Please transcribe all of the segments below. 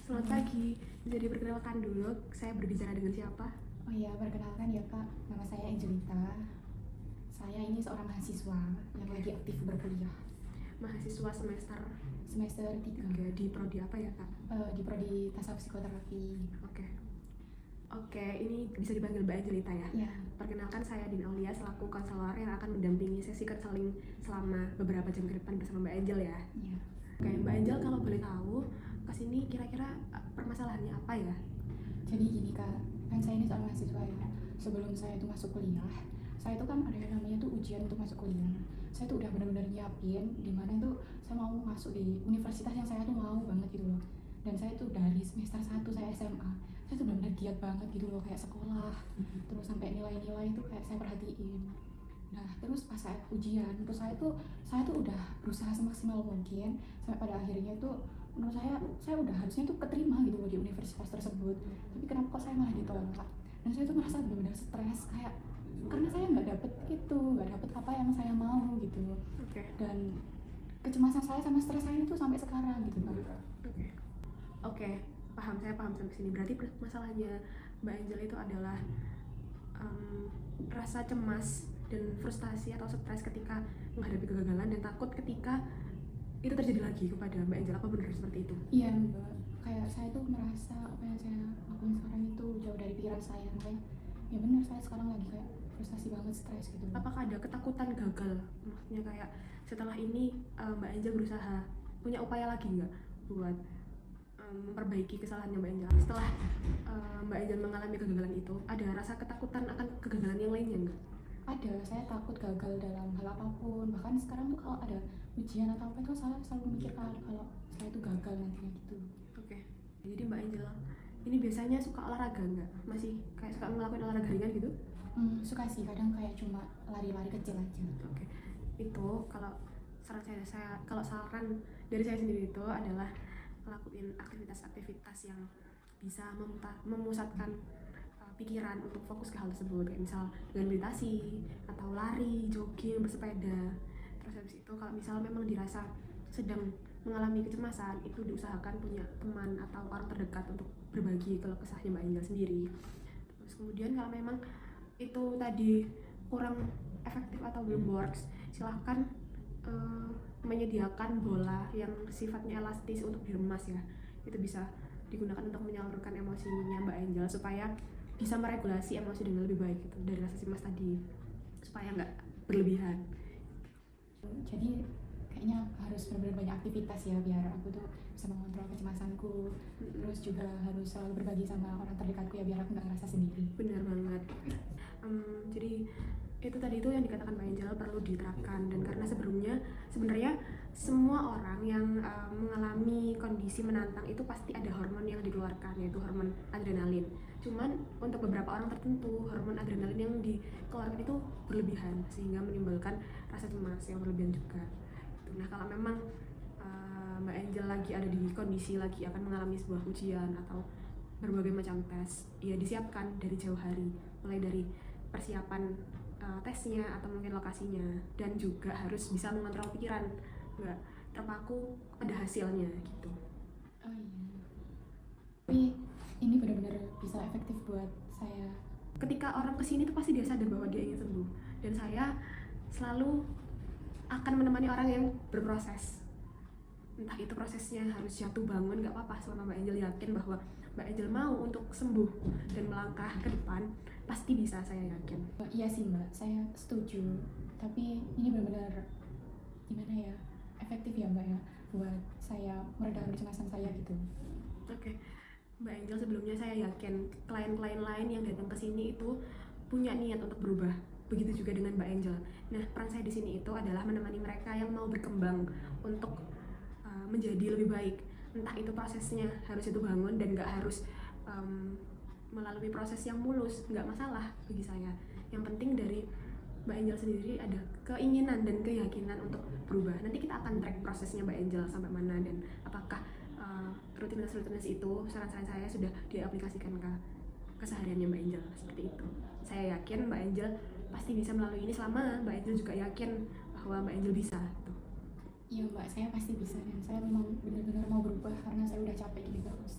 selamat pagi. Bisa diperkenalkan dulu, saya berbicara dengan siapa? Oh iya, perkenalkan ya Kak, nama saya Angelita. Saya ini seorang mahasiswa yang lagi aktif berkuliah. Mahasiswa semester Semester 3 di prodi apa ya, Kak? di prodi tasawuf psikoterapi. Oke. Oke, ini bisa dipanggil Mbak Angelita ya? Ya, Perkenalkan, saya Dina Aulia selaku konselor yang akan mendampingi sesi konseling selama beberapa jam ke depan bersama Mbak Angel ya. ya. Oke, Mbak Angel kalau boleh tahu, kesini kira-kira permasalahannya apa ya? Jadi gini Kak, kan saya ini seorang mahasiswa ya. Sebelum saya itu masuk kuliah, saya itu kan ada yang namanya tuh ujian untuk masuk kuliah. Saya tuh udah benar-benar nyiapin dimana itu saya mau masuk di universitas yang saya tuh mau banget gitu loh. Dan saya tuh dari semester 1 saya SMA, saya tuh benar-benar giat banget gitu loh, kayak sekolah, terus sampai nilai-nilai itu kayak saya perhatiin. Nah terus pas saya ujian, terus saya tuh udah berusaha semaksimal mungkin sampai pada akhirnya tuh menurut saya udah harusnya tuh keterima gitu loh di universitas tersebut. Tapi kenapa kok saya malah ditolak? Dan saya tuh merasa benar-benar stres kayak karena saya nggak dapet nggak dapet apa yang saya mau gitu. Oke. Dan kecemasan saya sama stres saya itu sampai sekarang gitu Kak. Oke, saya paham sampai sini. Berarti masalahnya Mbak Angel itu adalah rasa cemas dan frustasi atau stres ketika menghadapi kegagalan dan takut ketika itu terjadi lagi kepada Mbak Angel. Apa benar seperti itu? Iya Mbak, kayak saya tuh merasa apa yang saya lakuin sekarang itu jauh dari pikiran saya. Makanya ya benar saya sekarang lagi kayak frustasi banget, stres gitu. Apakah ada ketakutan gagal? Maksudnya kayak setelah ini Mbak Angel berusaha punya upaya lagi nggak buat memperbaiki kesalahannya Mbak Angel? Setelah Mbak Angel mengalami kegagalan itu, ada rasa ketakutan akan kegagalan yang lainnya nggak? Ada, saya takut gagal dalam hal apapun. Bahkan sekarang tuh kalau ada ujian atau apa itu saya selalu memikirkan kalau saya tuh gagal nantinya gitu. Oke. Jadi Mbak Angel ini biasanya suka olahraga nggak? Masih kayak suka ngelakuin olahraga ringan gitu? Suka sih, kadang kayak cuma lari-lari kecil aja. Oke. Itu kalau saran dari saya sendiri itu adalah ngelakuin aktivitas-aktivitas yang bisa memusatkan pikiran untuk fokus ke hal tersebut, kayak misal dengan meditasi atau lari, jogging, bersepeda. Terus habis itu kalau misal memang dirasa sedang mengalami kecemasan, itu diusahakan punya teman atau orang terdekat untuk berbagi kalau kesahnya Mbak Angel sendiri. Terus kemudian kalau memang itu tadi kurang efektif atau belum works, silahkan menyediakan bola yang sifatnya elastis untuk diremas ya. Itu bisa digunakan untuk menyalurkan emosinya Mbak Angel supaya bisa meregulasi emosi dengan lebih baik gitu, dari rasa cemas tadi, supaya nggak berlebihan. Jadi kayaknya harus benar-benar banyak aktivitas ya biar aku tuh bisa mengontrol kecemasanku. Terus juga harus selalu berbagi sama orang terdekatku ya biar aku nggak ngerasa sendiri. Benar banget. Jadi itu tadi itu yang dikatakan Mbak Angel perlu diterapkan, dan karena sebenarnya semua orang yang mengalami kondisi menantang itu pasti ada hormon yang dikeluarkan, yaitu hormon adrenalin. Cuman untuk beberapa orang tertentu hormon adrenalin yang dikeluarkan itu berlebihan sehingga menimbulkan rasa cemas yang berlebihan juga. Nah kalau memang Mbak Angel lagi ada di kondisi lagi akan mengalami sebuah ujian atau berbagai macam tes, ya disiapkan dari jauh hari, mulai dari persiapan tesnya atau mungkin lokasinya, dan juga harus bisa mengontrol pikiran, nggak terpaku pada hasilnya gitu. Oh iya. Tapi ini benar-benar bisa efektif buat saya. Ketika orang kesini tuh pasti dia sadar bahwa dia ingin sembuh, dan saya selalu akan menemani orang yang berproses. Entah itu prosesnya harus jatuh bangun, nggak apa-apa, selama Mbak Angel yakin bahwa Mbak Angel mau untuk sembuh dan melangkah ke depan, pasti bisa, saya yakin. Iya sih Mbak, saya setuju. Tapi ini benar-benar gimana ya, efektif ya Mbak ya buat saya meredakan kecemasan saya gitu. Oke. Mbak Angel, sebelumnya saya yakin klien-klien lain yang datang ke sini itu punya niat untuk berubah. Begitu juga dengan Mbak Angel. Nah, peran saya di sini itu adalah menemani mereka yang mau berkembang untuk menjadi lebih baik. Entah itu prosesnya harus itu bangun dan nggak harus melalui proses yang mulus, nggak masalah bagi saya. Yang penting dari Mbak Angel sendiri ada keinginan dan keyakinan untuk berubah. Nanti kita akan track prosesnya Mbak Angel sampai mana, dan apakah rutinitas itu, saran-saran saya sudah diaplikasikan ke kesehariannya Mbak Angel, seperti itu. Saya yakin Mbak Angel pasti bisa melalui ini, selama Mbak Angel juga yakin bahwa Mbak Angel bisa gitu. Iya Mbak, saya pasti bisa, dan saya memang benar-benar mau berubah karena saya udah capek gitu terus.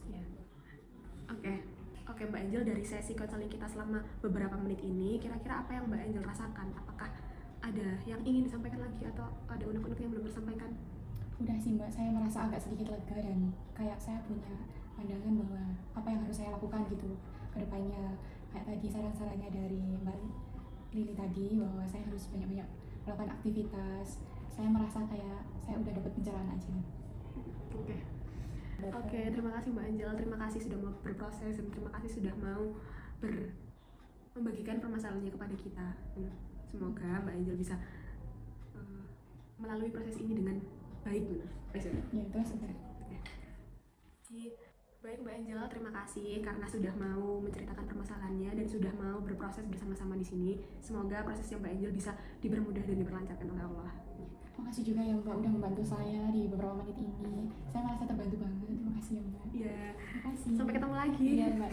Oke Mbak Angel, dari sesi konseling kita selama beberapa menit ini, kira-kira apa yang Mbak Angel rasakan? Apakah ada yang ingin disampaikan lagi atau ada unek-unek yang belum tersampaikan? Udah sih Mbak, saya merasa agak sedikit lega dan kayak saya punya pandangan bahwa apa yang harus saya lakukan gitu ke depannya. Kayak tadi saran-sarannya dari Mbak Lili tadi bahwa saya harus banyak-banyak melakukan aktivitas. Saya merasa kayak saya udah dapat pencerahan aja. Oke, terima kasih Mbak Angel, terima kasih sudah mau berproses dan terima kasih sudah mau membagikan permasalahannya kepada kita. Semoga Mbak Angel bisa melalui proses ini dengan baik. Ya, terus udah. Baik Mbak Angel, terima kasih karena sudah mau menceritakan permasalahannya dan sudah mau berproses bersama-sama di sini. Semoga prosesnya Mbak Angel bisa dipermudah dan diperlancarkan oleh Allah. Makasih juga ya Mbak udah membantu saya di beberapa menit ini. Saya merasa terbantu banget. Terima kasih ya Mbak. Ya, Terima kasih. sampai ketemu lagi. Iya, Mbak.